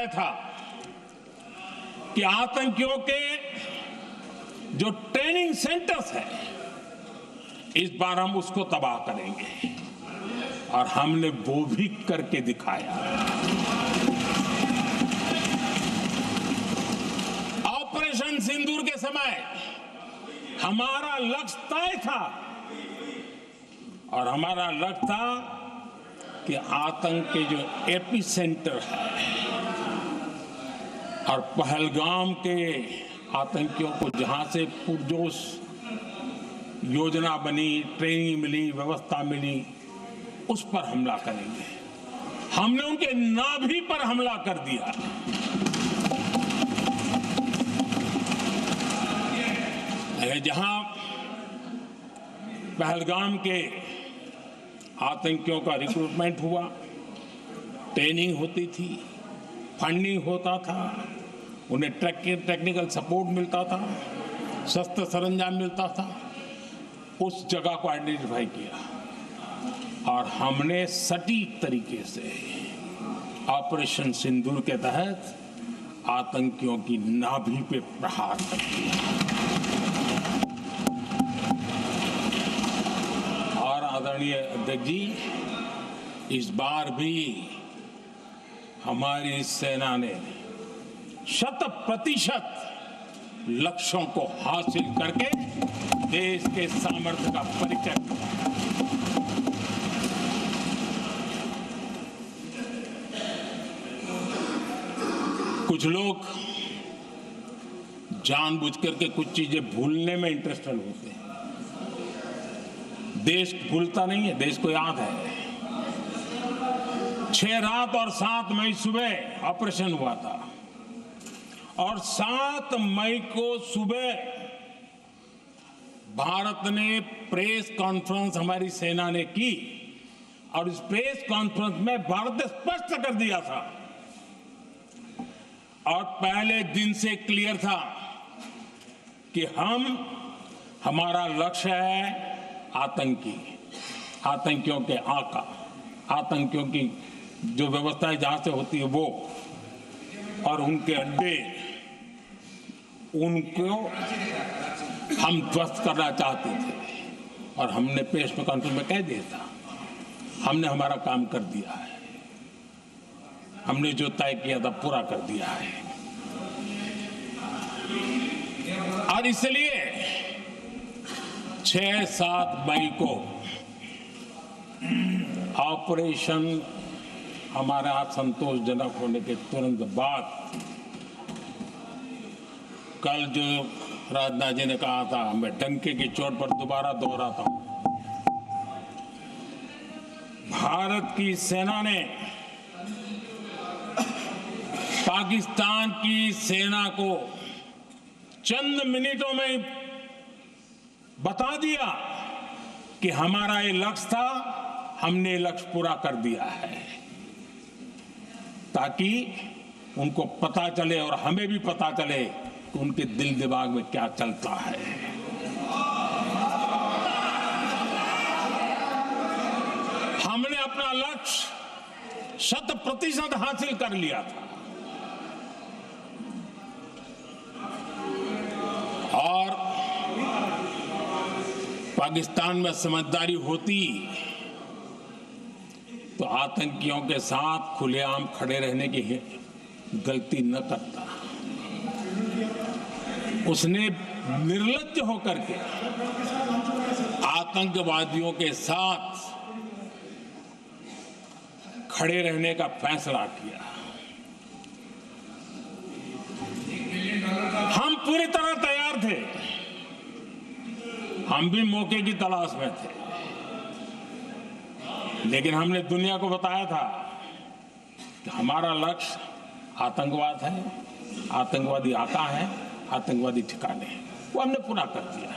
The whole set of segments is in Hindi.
तय था कि आतंकियों के जो ट्रेनिंग सेंटर्स है, इस बार हम उसको तबाह करेंगे और हमने वो भी करके दिखाया। ऑपरेशन सिंदूर के समय हमारा लक्ष्य तय था और हमारा लक्ष्य था कि आतंक के जो एपी सेंटर है और पहलगाम के आतंकियों को जहां से पुरजोश योजना बनी, ट्रेनिंग मिली, व्यवस्था मिली, उस पर हमला करेंगे। हमने उनके नाभि पर हमला कर दिया। जहां पहलगाम के आतंकियों का रिक्रूटमेंट हुआ, ट्रेनिंग होती थी, फंडिंग होता था, उन्हें टेक्निकल सपोर्ट मिलता था, शस्त्र सरंजाम मिलता था, उस जगह को आइडेंटिफाई किया और हमने सटीक तरीके से ऑपरेशन सिंदूर के तहत आतंकियों की नाभि पे प्रहार कर दिया। और आदरणीय अध्यक्ष जी, इस बार भी हमारी सेना ने 100% लक्ष्यों को हासिल करके देश के सामर्थ्य का परिचय दिया। कुछ लोग जानबूझ करके कुछ चीजें भूलने में इंटरेस्टेड होते हैं। देश भूलता नहीं है, देश को याद है। 6 रात और 7 मई सुबह ऑपरेशन हुआ था और 7 मई को सुबह भारत ने प्रेस कॉन्फ्रेंस हमारी सेना ने की और इस प्रेस कॉन्फ्रेंस में भारत ने स्पष्ट कर दिया था और पहले दिन से क्लियर था कि हमारा लक्ष्य है आतंकियों के आका, आतंकियों की जो व्यवस्थाएं जहां से होती है वो और उनके अड्डे, उनको हम ध्वस्त करना चाहते थे और हमने प्रेस कॉन्फ्रेंस में कह दिया था, हमने हमारा काम कर दिया है, हमने जो तय किया था पूरा कर दिया है। और इसलिए 6-7 मई को ऑपरेशन हमारा संतोषजनक होने के तुरंत बाद कल जो राजनाथ जी ने कहा था, मैं डंके की चोट पर दोबारा दोहराता हूं, भारत की सेना ने पाकिस्तान की सेना को चंद मिनटों में बता दिया कि हमारा ये लक्ष्य था, हमने लक्ष्य पूरा कर दिया है, ताकि उनको पता चले और हमें भी पता चले कि उनके दिल दिमाग में क्या चलता है। हमने अपना लक्ष्य 100% हासिल कर लिया था और पाकिस्तान में समझदारी होती तो आतंकियों के साथ खुलेआम खड़े रहने की गलती न करता। उसने निर्लज्ज होकर के आतंकवादियों के साथ खड़े रहने का फैसला किया। हम पूरी तरह तैयार थे, हम भी मौके की तलाश में थे, लेकिन हमने दुनिया को बताया था कि हमारा लक्ष्य आतंकवाद है, आतंकवादी आका है, आतंकवादी ठिकाने हैं, वो हमने पूरा कर दिया।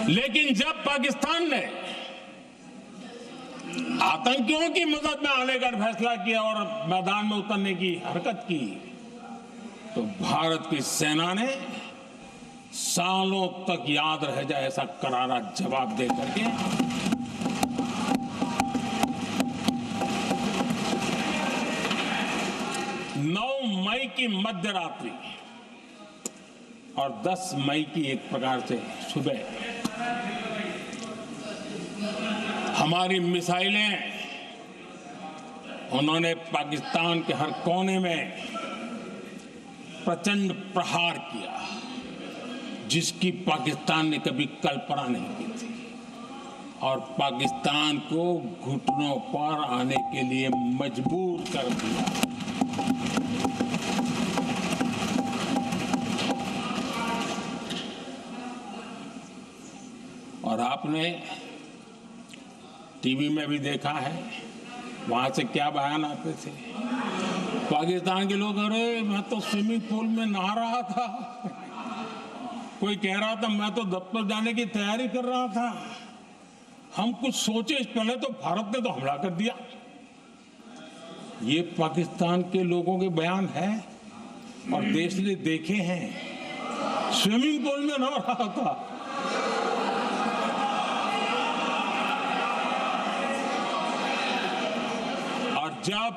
लेकिन जब पाकिस्तान ने आतंकियों की मदद में आने का फैसला किया और मैदान में उतरने की हरकत की, तो भारत की सेना ने सालों तक याद रह जाए ऐसा करारा जवाब दे करके मई की मध्य रात्रि और 10 मई की एक प्रकार से सुबह हमारी मिसाइलें उन्होंने पाकिस्तान के हर कोने में प्रचंड प्रहार किया, जिसकी पाकिस्तान ने कभी कल्पना नहीं की थी, और पाकिस्तान को घुटनों पर आने के लिए मजबूर कर दिया। और आपने टीवी में भी देखा है, वहां से क्या बयान आते थे। पाकिस्तान के लोग, अरे मैं तो स्विमिंग पूल में नहा रहा था, कोई कह रहा था मैं तो दफ्तर जाने की तैयारी कर रहा था, हम कुछ सोचे इस पहले तो भारत ने तो हमला कर दिया। ये पाकिस्तान के लोगों के बयान है और देश ने देखे हैं। स्विमिंग पूल में नहा रहा था। और जब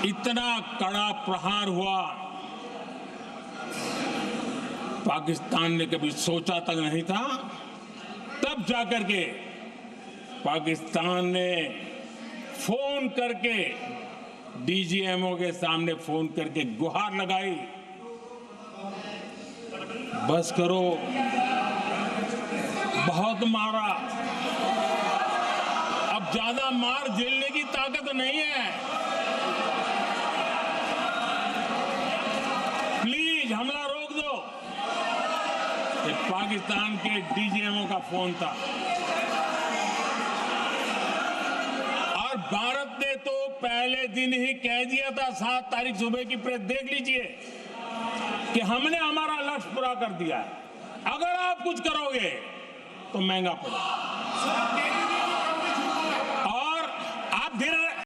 इतना कड़ा प्रहार हुआ, पाकिस्तान ने कभी सोचा तक नहीं था, तब जाकर के पाकिस्तान ने फोन करके डीजीएमओ के सामने फोन करके गुहार लगाई, बस करो, बहुत मारा, अब ज्यादा मार झेलने की ताकत नहीं है, प्लीज हमला रोक दो। ये पाकिस्तान के डीजीएमओ का फोन था। और भारत ने तो पहले दिन ही कह दिया था, 7 तारीख सुबह की प्रेस देख लीजिए, कि हमने हमारा लक्ष्य पूरा कर दिया है, अगर आप कुछ करोगे तो महंगा पड़ेगा।